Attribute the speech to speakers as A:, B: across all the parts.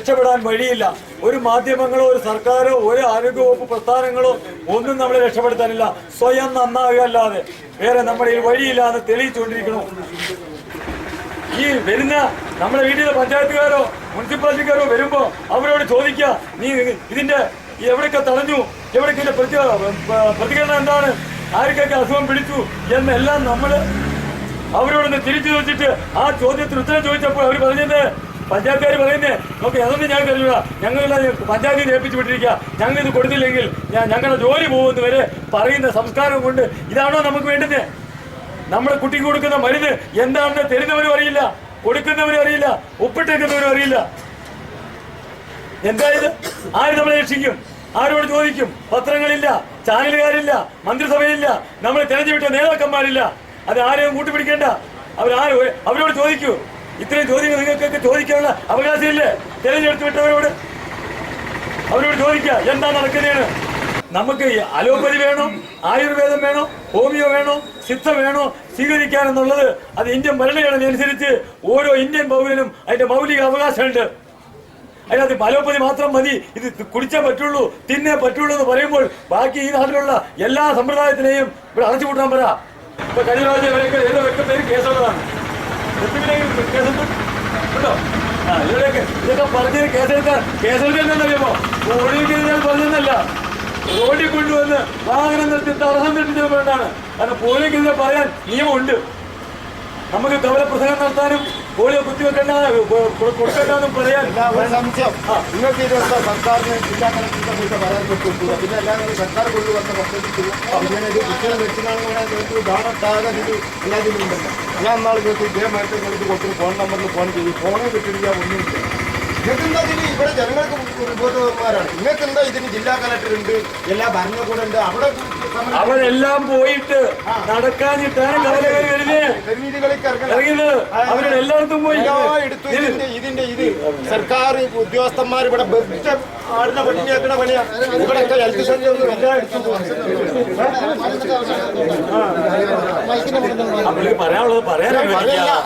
A: രക്ഷപ്പെടാൻ വഴിയില്ല. ഒരു മാധ്യമങ്ങളോ ഒരു സർക്കാരോ ഒരു ആരോഗ്യവകുപ്പ് പ്രസ്ഥാനങ്ങളോ ഒന്നും നമ്മളെ രക്ഷപ്പെടുത്താനില്ല. സ്വയം നന്നാവുക അല്ലാതെ വേറെ നമ്മുടെ ഈ വഴിയില്ലാതെ തെളിയിച്ചുകൊണ്ടിരിക്കണം. ഈ വരുന്ന നമ്മുടെ വീട്ടിലെ പഞ്ചായത്തുകാരോ മുനിസിപ്പാലിറ്റിക്കാരോ വരുമ്പോ അവരോട് ചോദിക്കുക, നീ ഇതിന്റെ എവിടെയൊക്കെ തടഞ്ഞു, എവിടേക്ക് ഇതിന്റെ പ്രതികരണം എന്താണ്, ആർക്കൊക്കെ അസുഖം പിടിച്ചു എന്നെല്ലാം നമ്മള് അവരോടൊന്ന് തിരിച്ചു ചോദിച്ചിട്ട് ആ ചോദ്യത്തിന് ഉത്തരം ചോദിച്ചപ്പോൾ അവർ പറഞ്ഞത്, പഞ്ചായത്തുകാർ പറയുന്നേ, നോക്കി അതൊന്നും ഞങ്ങൾക്ക് അറിയുക, ഞങ്ങളെല്ലാം പഞ്ചായത്തിൽ ഏൽപ്പിച്ചു വിട്ടിരിക്കുക, ഞങ്ങൾ ഇത് കൊടുത്തില്ലെങ്കിൽ ഞങ്ങളുടെ ജോലി പോകുന്ന വരെ പറയുന്ന സംസ്കാരം കൊണ്ട് ഇതാണോ നമുക്ക് വേണ്ടത്? നമ്മുടെ കുട്ടിക്ക് കൊടുക്കുന്ന മരുന്ന് എന്താണെന്ന് തരുന്നവരും അറിയില്ല, കൊടുക്കുന്നവരും അറിയില്ല, ഒപ്പിട്ടേക്കുന്നവരും അറിയില്ല. എന്തായത്? ആര് നമ്മളെ രക്ഷിക്കും? ആരോട് ചോദിക്കും? പത്രങ്ങളില്ല, ചാനലുകാരില്ല, മന്ത്രിസഭയില്ല, നമ്മൾ തെരഞ്ഞെടുത്ത നേതാക്കന്മാരില്ല. അത് ആരെയും കൂട്ടുപിടിക്കേണ്ട. അവരോട് ചോദിക്കൂ. ഇത്രയും ചോദ്യങ്ങൾ നിങ്ങൾക്കൊക്കെ ചോദിക്കാനുള്ള അവകാശമില്ലേ? തെരഞ്ഞെടുത്ത് വിട്ടവരോട് അവരോട് ചോദിക്കുക, എന്താ നടക്കുന്നതെന്ന്. നമുക്ക് അലോപ്പതി വേണോ, ആയുർവേദം വേണോ, ഹോമിയോ വേണോ, സിദ്ധ വേണോ സ്വീകരിക്കാനെന്നുള്ളത് അത് ഇന്ത്യൻ ഭരണഘടന അനുസരിച്ച് ഓരോ ഇന്ത്യൻ പൗരനും അതിന്റെ മൗലിക അവകാശമുണ്ട്. അതിനകത്ത് അലോപ്പതി മാത്രം മതി, ഇത് കുടിച്ചേ പറ്റുള്ളൂ, തിന്നേ പറ്റുള്ളൂ എന്ന് പറയുമ്പോൾ ബാക്കി ഈ നാട്ടിലുള്ള എല്ലാ സമ്പ്രദായത്തിനെയും ഇവിടെ അടച്ചുപൂട്ടാൻ പറ. ഇപ്പൊ കഴിഞ്ഞ പ്രാവശ്യം ഇവരൊക്കെ ഏതോ വ്യക്തതയിൽ കേസുള്ളതാണ്. കേസുണ്ടോ? ഇവരൊക്കെ ഇതൊക്കെ പറഞ്ഞ് കേസെടുക്കുന്നറിയുമോ? ഓടിക്കാൻ പറഞ്ഞതല്ല, റോഡിൽ കൊണ്ടുവന്ന് വാഹനം നിർത്തി തടസ്സം തെറ്റിച്ചതുകൊണ്ടാണ്. കാരണം പോലീസിനെ പറയാൻ നിയമമുണ്ട്. നമുക്ക് കവല പ്രസംഗം നടത്താനും പോളിയോ കുത്തിവെക്കേണ്ട കൊടുക്കേണ്ടെന്നും പറയാൻ.
B: നിങ്ങൾക്ക് ഇതെന്താ സർക്കാരിന് ജില്ലാ കളക്ടറുടെ പറയാൻ പറ്റില്ല. പിന്നെ എല്ലാവരും സർക്കാർ കൊണ്ടുവന്ന പദ്ധതി ഇങ്ങനെ ഇത് കുട്ടികളെ വെച്ചിട്ടാണ് ഗാനത്താകെ ഇത് എല്ലാത്തിനും ഉണ്ടല്ലോ. ഞാൻ നാളെ നിങ്ങൾക്ക് ഇതേ മരത്തെ നിങ്ങൾക്ക് കൊടുത്തിട്ട് ഫോൺ നമ്പറിൽ ഫോൺ ചെയ്യും. ഫോണേ കിട്ടില്ല, ഒന്നുമില്ല. നിങ്ങൾക്കെന്താ ഇതിന് ഇവിടെ ജനങ്ങൾക്ക് ബോധവന്മാരാണ്. നിങ്ങൾക്കെന്താ ഇതിന് ജില്ലാ കളക്ടർ ഉണ്ട്, എല്ലാ ഭരണകൂടം ഉണ്ട്. അവിടെ
A: അവരെല്ലാം പോയിട്ട് നടക്കാനിട്ടാണ് അവരുടെ എല്ലായിടത്തും പോയി
B: എടുത്തു. ഇതിന്റെ ഇത് സർക്കാർ ഉദ്യോഗസ്ഥന്മാർ ഇവിടെ ആടിനെ പട്ടിണിയാക്കണ പണിയാ. ഇവിടെയൊക്കെ ഹെൽത്ത് സെന്റർ ഒന്നും എല്ലാം എടുത്തു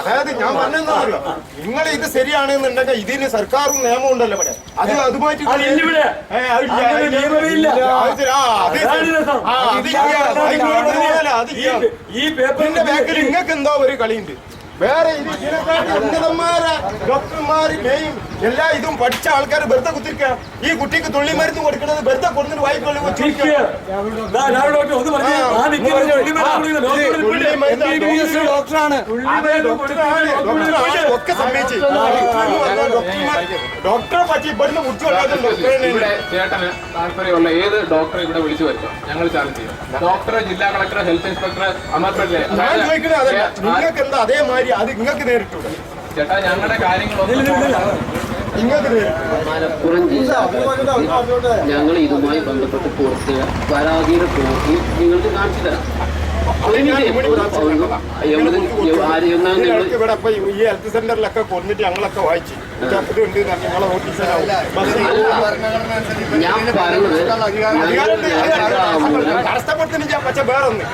B: അതായത് ഞാൻ പറഞ്ഞെന്നറിയോ, നിങ്ങൾ ഇത് ശരിയാണെന്നുണ്ടെങ്കിൽ ഇതിന് സർക്കാരും നിയമം ഉണ്ടല്ലോ ഇവിടെ. അത് അതുമായിട്ട് ഈ പേപ്പറിന്റെ ബാക്കിൽ നിങ്ങൾക്ക് എന്തോ ഒരു കളിയുണ്ട്. വേറെ ഉന്നതന്മാരെ ഡോക്ടർമാരെയും എല്ലാ ഇതും പഠിച്ച ആൾക്കാർ വെറുതെ കുത്തിരിക്കുക. ഈ കുട്ടിക്ക് തുള്ളി മരുന്ന് കൊടുക്കുന്നത് വെറുതെ കൊടുത്തിട്ട് വായിക്കൊള്ളു ഒക്കെ സമ്മതിച്ച് ഡോക്ടറെ പറ്റി ഇവിടുന്ന്
C: ചേട്ടന് താല്പര്യമുള്ള ഏത് ഡോക്ടറെ ഇവിടെ വിളിച്ചു വരുത്തും, ഞങ്ങൾ ചാർജ് ചെയ്യും. ഡോക്ടറെ, ജില്ലാ കളക്ടറെ, ഹെൽത്ത് ഇൻസ്പെക്ടറെ, അമർപ്പല്ലേ
B: നിങ്ങൾക്ക് എന്താ അതേമാതിരി അത് നിങ്ങൾക്ക് നേരിട്ടുണ്ട്.
C: ചേട്ടാ, ഞങ്ങളുടെ കാര്യങ്ങളൊന്നും
D: മലപ്പുറം ജില്ല ഞങ്ങൾ ഇതുമായി ബന്ധപ്പെട്ട് പുറത്ത് പരാതിയുടെ കോപ്പി നിങ്ങൾക്ക് കാണിച്ചു തരാം.
B: ഇവിടെ ഈ ഹെൽത്ത് സെന്ററിലൊക്കെ കൊണ്ടിട്ട് ഞങ്ങളൊക്കെ വായിച്ചു ഞങ്ങളെ നോട്ടീസിലാവും.
D: ഞാൻ പറഞ്ഞത്
B: തടസ്സപ്പെടുത്തുന്നില്ല. പക്ഷെ വേറൊന്ന്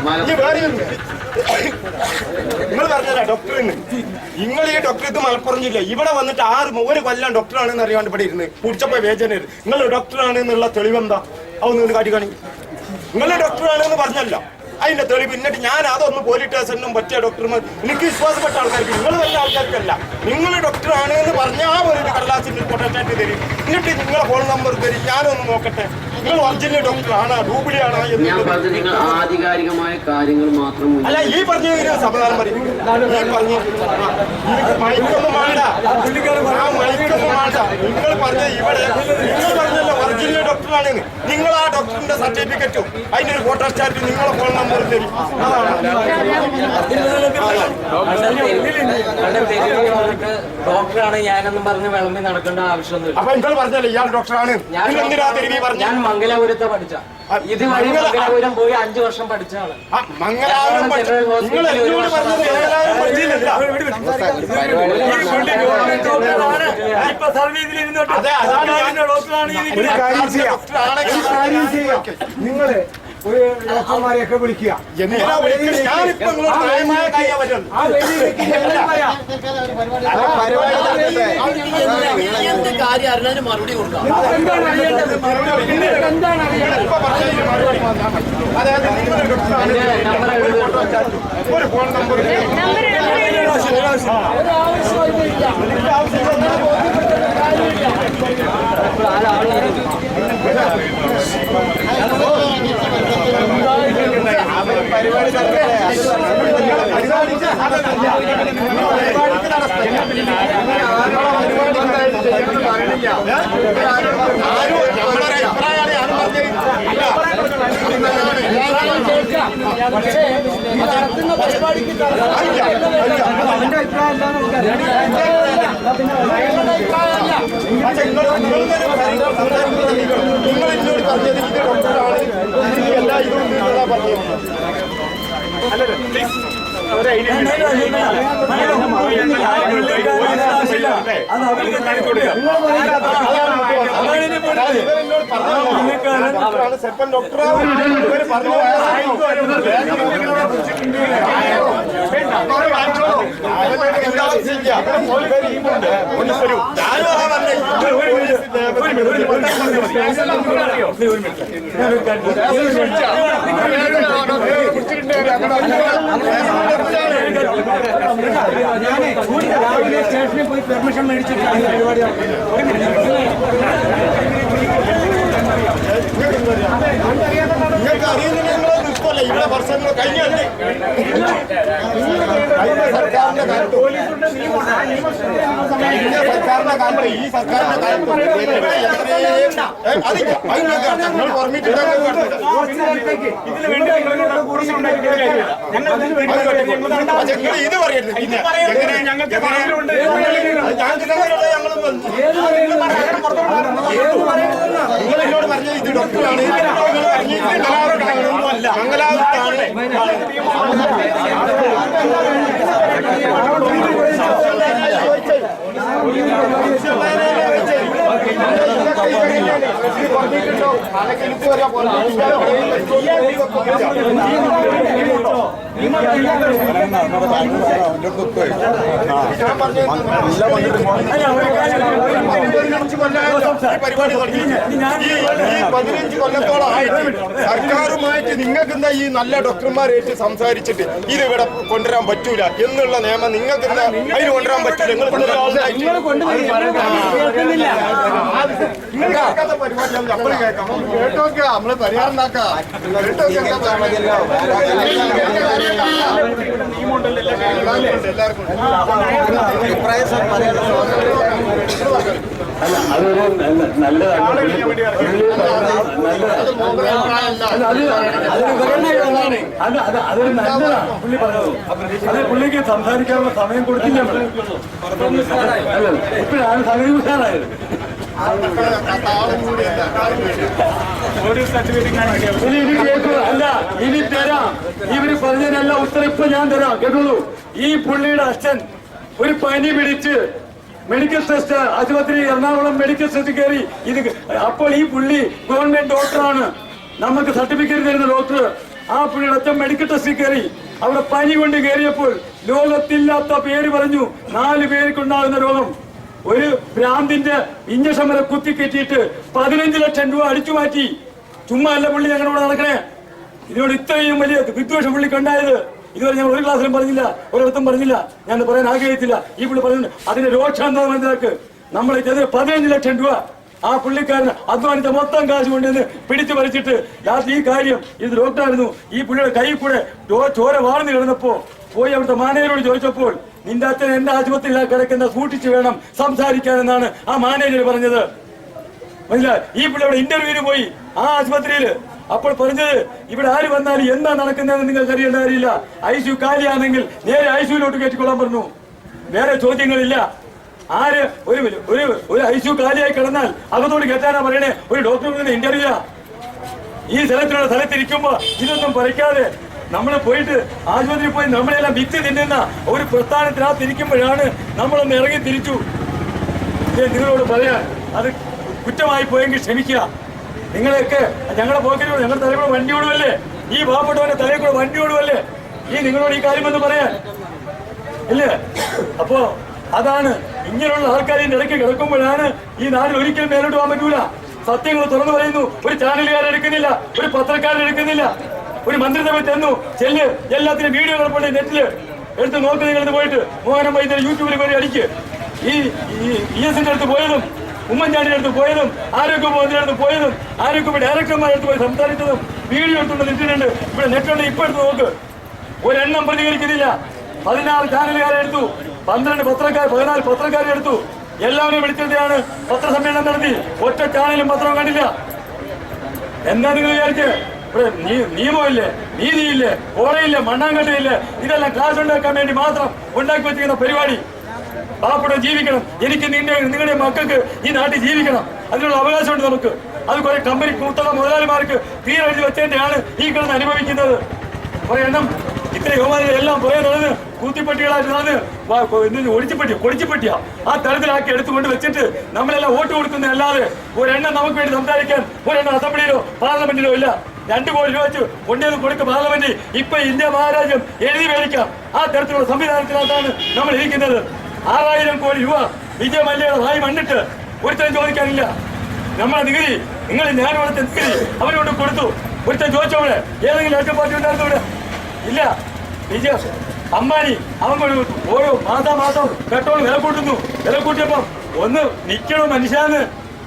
B: നിങ്ങൾ പറഞ്ഞല്ല ഡോക്ടറിന്, നിങ്ങൾ ഈ ഡോക്ടർ ഇത് മലപ്പുറം ജില്ല ഇവിടെ വന്നിട്ട് ഒരു കൊല്ലം ഡോക്ടറാണെന്ന് അറിയാണ്ട് ഇവിടെ ഇരുന്ന് കുടിച്ചപ്പോ വേദന നിങ്ങൾ ഡോക്ടറാണ് എന്നുള്ള തെളിവെന്താ? അതൊന്നും കാട്ടി കാണി. നിങ്ങൾ ഡോക്ടറാണെന്ന് പറഞ്ഞല്ലോ, അതിന്റെ തെളിവ്. എന്നിട്ട് ഞാൻ അതൊന്നും പോലീസ് സ്റ്റേഷനും പറ്റിയ ഡോക്ടർമാർ എനിക്ക് വിശ്വാസപ്പെട്ട ആൾക്കാർക്ക്, നിങ്ങൾ വലിയ ആൾക്കാർക്കല്ല. നിങ്ങൾ ഡോക്ടറാണ് എന്ന് പറഞ്ഞാൽ ഒരു കടലാസിന്റെ കൊട്ടാറ്റ് തരും. എന്നിട്ട് നിങ്ങളെ ഫോൺ നമ്പർ തരും, ഞാനൊന്ന് നോക്കട്ടെ നിങ്ങൾ ഒറിജിനൽ ഡോക്ടറാണോ ഡൂപ്ലിയാണോ എന്ന്.
D: ആധികാരികമായ കാര്യങ്ങൾ മാത്രം
B: അല്ല ഈ പറഞ്ഞ സമാധാനം പറയും. ഈ പറഞ്ഞ മൈക്കൊന്നും വേണ്ട, മൈക്കൊന്നും വേണ്ട. നിങ്ങൾ പറഞ്ഞ ഇവിടെ നിങ്ങൾ പറഞ്ഞല്ലോ ഒറിജിനൽ ഡോക്ടറാണെന്ന്. നിങ്ങൾ ആ ഡോക്ടറിന്റെ സർട്ടിഫിക്കറ്റും അതിനൊരു ഫോട്ടോ സ്റ്റാറ്റ് നിങ്ങളെ ഫോൺ നമ്പർ തരും.
E: ഡോക്ടറാണ് ഞാനെന്നും പറഞ്ഞ് വിളമ്പി നടക്കേണ്ട ആവശ്യമൊന്നുമില്ല.
B: അപ്പൊ നിങ്ങൾ പറഞ്ഞല്ലേ ഇയാൾ ഡോക്ടറാണ്.
E: ഞാൻ മംഗലാപുരത്തെ പഠിച്ച
D: ഇതുവഴി മംഗലാപുരം പോയി 5 വർഷം പഠിച്ചാണ്.
B: മംഗലാപുരം നിങ്ങൾ എന്നോട് പറഞ്ഞത് മംഗലാപുരം പഠിച്ചില്ലല്ലോ.
A: ഇപ്പൊ സർവീസിൽ ഇരുന്നിട്ട്
E: നിങ്ങള് ഒരു ഡോക്ടർമാരെയൊക്കെ വിളിക്കുക.
B: എന്തിനാ വിളിക്കുന്നത്? ഞാനിപ്പോ നിങ്ങളോട് ന്യായമായ കാര്യം പറയുന്നു.
D: എന്ത് കാര്യം അറിഞ്ഞാലും മറുപടി കൊടുക്കാം.
B: അതായത് നിങ്ങളുടെ ഡോക്ടറാണ് ഒരു ഫോൺ നമ്പർ പരിപാടി നിങ്ങൾ എന്നോട് പറഞ്ഞത് ഇത് ഡോക്ടറാണ് എല്ലാ ഇതും പറഞ്ഞത്.
A: അത് അവർക്ക്
B: സെപ്പൻ ഡോക്ടറാണ്
E: രാവിലെ സ്റ്റേഷനിൽ പോയി പെർമിഷൻ മേടിച്ചിട്ടാണ് പരിപാടി.
B: നിങ്ങൾക്ക് അറിയുന്നില്ല, നിങ്ങൾ നിൽക്കുമല്ലേ ഇവിടെ വർഷങ്ങൾ കഴിഞ്ഞല്ലേ സർക്കാരിന്റെ കാലത്ത് ഈ സർക്കാരിന്റെ കാലത്ത് നിങ്ങൾ പെർമിറ്റ് ഇത് പറയരുത്. നിങ്ങൾ എന്നോട് പറഞ്ഞത് ഇത് ഡോക്ടറാണ്, മംഗലാപുരത്താണ്. പരിപാടി 15 കൊല്ലത്തോളമായിട്ട് സർക്കാരുമായിട്ട് നിങ്ങൾക്ക് എന്താ ഈ നല്ല ഡോക്ടർമാരായിട്ട് സംസാരിച്ചിട്ട് ഇത് ഇവിടെ കൊണ്ടുവരാൻ പറ്റൂല എന്നുള്ള നിയമം നിങ്ങൾക്ക് എന്താ അതിന് കൊണ്ടുവരാൻ പറ്റില്ല. നിങ്ങൾ പരിപാടി നമ്മൾ കേൾക്കാം, കേട്ടോക്കെ നമ്മള് പരിഹാരം ഉണ്ടാക്കാം.
A: അതൊരു നല്ലതാണ്. അതൊരു നല്ലതാണ് പുള്ളി പറഞ്ഞത്. അത് പുള്ളിക്ക് സംസാരിക്കാനുള്ള സമയം കൊടുത്തില്ല നമ്മള്. അല്ല ഇപ്പോഴാണ് സമീപസാറായത്. അല്ല ഇനി തരാം, ഇവര് പറഞ്ഞതിനല്ല ഉത്തരം ഇപ്പൊ ഞാൻ തരാം, കേട്ടോളൂ. ഈ പുള്ളിയുടെ അച്ഛൻ ഒരു പനി പിടിച്ച് മെഡിക്കൽ ടെസ്റ്റ് ആശുപത്രി എറണാകുളം മെഡിക്കൽ ടെസ്റ്റ് കയറി. ഇത് അപ്പോൾ ഈ പുള്ളി ഗവൺമെന്റ് ഡോക്ടറാണ്, നമുക്ക് സർട്ടിഫിക്കറ്റ് തരുന്ന ഡോക്ടർ. ആ പുള്ളിയുടെ അച്ഛൻ മെഡിക്കൽ ടെസ്റ്റിൽ കയറി, അവിടെ പനി കൊണ്ട് കയറിയപ്പോൾ ലോകത്തില്ലാത്ത പേര് പറഞ്ഞു. 4 പേർക്കുണ്ടാകുന്ന രോഗം. ഒരു ഭ്രാന്തിന്റെ ഇഞ്ചക്ഷൻ വരെ കുത്തിക്കെറ്റിയിട്ട് 15 ലക്ഷം രൂപ അടിച്ചു മാറ്റി. ചുമ്മാ അല്ല പുള്ളി ഞങ്ങളോട് നടക്കണേ. ഇതിനോട് ഇത്രയും വലിയ വിദ്വേഷം പുള്ളിക്ക് ഉണ്ടായത് ഇതുവരെ ഞാൻ ഒരു ക്ലാസ്സിലും പറഞ്ഞില്ല, ഒരിടത്തും പറഞ്ഞില്ല, ഞാൻ പറയാൻ ആഗ്രഹിച്ചില്ല. ഈ പുള്ളി പറഞ്ഞു അതിന്റെ രോക്ഷാന്തം മനസ്സിലാക്ക്. നമ്മളെ 15 ലക്ഷം രൂപ ആ പുള്ളിക്കാരന് അധ്വാനിച്ച മൊത്തം കാശ് കൊണ്ടുവന്ന് പിടിച്ചു പറിച്ചിട്ട് ലാസ്റ്റ് ഈ കാര്യം ഇത് ഡോക്ടറായിരുന്നു. ഈ പുള്ളിയുടെ കൈ കൂടെ ചോര വാർന്നു കിടന്നപ്പോ പോയി അവിടുത്തെ മാനേജരോട് ചോദിച്ചപ്പോൾ നിന്റെ അച്ഛൻ എന്റെ ആശുപത്രിയിൽ കിടക്കുന്ന സൂക്ഷിച്ചു വേണം സംസാരിക്കാനെന്നാണ് ആ മാനേജർ പറഞ്ഞത്. മനസ്സിലായി? ഈ പുള്ളിയുടെ ഇന്റർവ്യൂവിന് പോയി ആ ആശുപത്രിയിൽ. അപ്പോൾ പറഞ്ഞത് ഇവിടെ ആര് വന്നാലും എന്താ നടക്കുന്നതെന്ന് നിങ്ങൾക്ക് അറിയേണ്ട കാര്യമില്ല. ICU കാലിയാണെങ്കിൽ നേരെ ICUലോട്ട് കയറ്റിക്കൊള്ളാൻ പറഞ്ഞു. വേറെ ചോദ്യങ്ങളില്ല. ആര് ഒരു ICU കാലിയായി കിടന്നാൽ അകത്തോട് കയറ്റാനാ പറയണേ. ഒരു ഡോക്ടർ ഇന്റർവ്യൂ ഈ സ്ഥലത്തിരിക്കുമ്പോ ഇതൊന്നും പറിക്കാതെ നമ്മൾ പോയിട്ട് ആശുപത്രിയിൽ പോയി നമ്മളെല്ലാം വിറ്റ് തിന്നുന്ന ഒരു പ്രസ്ഥാനത്തിനകത്ത് ഇരിക്കുമ്പോഴാണ് നമ്മളൊന്ന് ഇറങ്ങി തിരിച്ചു. നിങ്ങളോട് പറയാൻ അത് കുറ്റമായി പോയെങ്കിൽ ക്ഷമിക്കുക. നിങ്ങളെയൊക്കെ ഞങ്ങളുടെ പോക്കറ്റിലൂടെ ഞങ്ങളുടെ തലയിൽ വണ്ടി ഓടുമല്ലേ, ഈ പാവപ്പെട്ടവന്റെ തലയിൽ കൂടെ വണ്ടി ഓടുമല്ലേ ഈ നിങ്ങളോട് ഈ കാര്യമെന്ന് പറയാൻ ഇല്ലേ? അപ്പോ അതാണ് ഇങ്ങനെയുള്ള ആൾക്കാരിന്റെ ഇടയ്ക്ക് കിടക്കുമ്പോഴാണ് ഈ നാട്ടിൽ ഒരിക്കലും മേലോട്ട് പോകാൻ പറ്റൂല. സത്യങ്ങൾ തുറന്നു പറയുന്നു. ഒരു ചാനലുകാരൻ എടുക്കുന്നില്ല, ഒരു പത്രക്കാരൻ എടുക്കുന്നില്ല. ഒരു മന്ത്രിസഭ തന്നു ചെല്ല്, എല്ലാത്തിനും വീഡിയോ കിടപ്പുണ്ട് നെറ്റില് എടുത്ത് നോക്ക്. നിങ്ങൾ പോയിട്ട് മോഹനം വൈദ്യുതി യൂട്യൂബിൽ പോയി അടിക്ക്. ഈ ES-ന്റെ അടുത്ത് പോയതും ഉമ്മൻചാണ്ടിയുടെ അടുത്ത് പോയതും ആരോഗ്യമന്ത്രിയുടെ അടുത്ത് പോയതും ആരോഗ്യ ഡയറക്ടർമാരുടെ അടുത്ത് പോയി സംസാരിച്ചതും വീഡിയോ എടുത്തുകൊണ്ട് നിൽക്കുന്നുണ്ട്. ഇവിടെ നെറ്റുണ്ട്, ഇപ്പൊ എടുത്ത് നോക്ക്. ഒരെണ്ണം പ്രതികരിക്കുന്നില്ല. 16 ചാനലുകാരെ എടുത്തു, 14 പത്രക്കാരെ എടുത്തു. എല്ലാവരും വിളിച്ചതാണ് പത്രസമ്മേളനം നടത്തി. ഒറ്റ ചാനലും പത്രവും കണ്ടില്ല. എന്താ നിങ്ങൾ വിചാരിച്ച് ഇവിടെ നിയമമില്ലേ, നീതിയില്ലേ, കോടതിയില്ലേ, മണ്ണാങ്കട്ടയില്ലേ? ഇതെല്ലാം കാശ് ഉണ്ടാക്കാൻ വേണ്ടി മാത്രം ഉണ്ടാക്കി വെച്ചിരിക്കുന്ന പരിപാടി. പാവപ്പെട്ടവൻ ജീവിക്കണം. എനിക്ക് നിങ്ങളുടെ മക്കൾക്ക് ഈ നാട്ടിൽ ജീവിക്കണം. അതിനുള്ള അവകാശമുണ്ട് നമുക്ക്. അത് കുറെ കമ്പനി കൂട്ടുള്ള മുതലാളിമാർക്ക് തീരെ എഴുതി വെച്ചതിന്റെയാണ് ഈ കിടന്ന് അനുഭവിക്കുന്നത്. കുറെ എണ്ണം ഇത്ര യുവമാരെ എല്ലാം പുറകെ നടന്ന് കൂത്തിപ്പട്ടികളായിട്ട് നടന്ന് കൊടിച്ചിപ്പട്ടിയാ ആ തരത്തിലാക്കി എടുത്തുകൊണ്ട് വെച്ചിട്ട് നമ്മളെല്ലാം വോട്ട് കൊടുക്കുന്നതല്ലാതെ ഒരെണ്ണം നമുക്ക് വേണ്ടി സംസാരിക്കാൻ ഒരെണ്ണം അസംബ്ലിയിലോ പാർലമെന്റിലോ ഇല്ല. 2 കോടി രൂപ വെച്ച് കൊണ്ടേത് കൊടുക്കും പാർലമെന്റ്. ഇപ്പൊ ഇന്ത്യ മഹാരാജ്യം എഴുതി മേടിക്കാം. ആ തരത്തിലുള്ള സംവിധാനത്തിനകത്താണ് നമ്മൾ ഇരിക്കുന്നത്. 6000 കോടി രൂപ വിജയ മല്യയുടെ വായി മണ്ണിട്ട് ഒരുത്തരം ചോദിക്കാനില്ല. നമ്മളെ നികുതി നിങ്ങൾ ഞാനിവിടുത്തെ നികുതി അവരോട് കൊടുത്തു. ഒരുത്തൻ ചോദിച്ചവിടെ ഏതെങ്കിലും രാഷ്ട്രീയ പാർട്ടി ഉണ്ടായിരുന്നു ഇവിടെ? ഇല്ല. വിജയ അംബാനി അവൻ ഓരോ മാസം പെട്രോൾ വില കൂട്ടിയപ്പം ഒന്ന് നിൽക്കണോ മനുഷ്യാന്ന്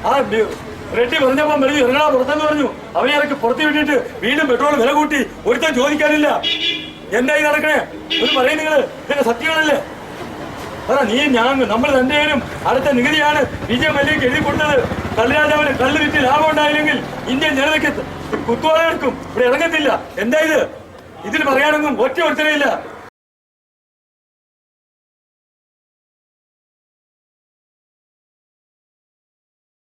A: ആ റെഡ്ഡി പറഞ്ഞപ്പം പറഞ്ഞു ഇറങ്ങണ പുറത്തെന്ന് പറഞ്ഞു. അവനെ ഇറക്കി പുറത്ത് വിട്ടിട്ട് വീണ്ടും പെട്രോൾ വില കൂട്ടി. ഒരുത്തൻ ചോദിക്കാനില്ല. എന്തായി നടക്കണേ ഒന്ന് പറയും നിങ്ങള്? ഇതൊക്കെ സത്യങ്ങളല്ലേ? നമ്മൾ രണ്ടുപേരും അടുത്ത നികുതിയാണ് വിജയ മല്യയ്ക്ക് എഴുതി കൊടുത്തത്. കള്ളുരാജാവിന് കള്ള് വിറ്റ് ലാഭം ഉണ്ടായില്ലെങ്കിൽ ഇന്ത്യൻ ജനതയ്ക്ക് കുത്തുവാള എടുക്കും. ഇവിടെ ഇറങ്ങത്തില്ല. എന്താ ഇതിൽ പറയാനൊന്നും ഒറ്റ ഒരുത്തരയില്ല.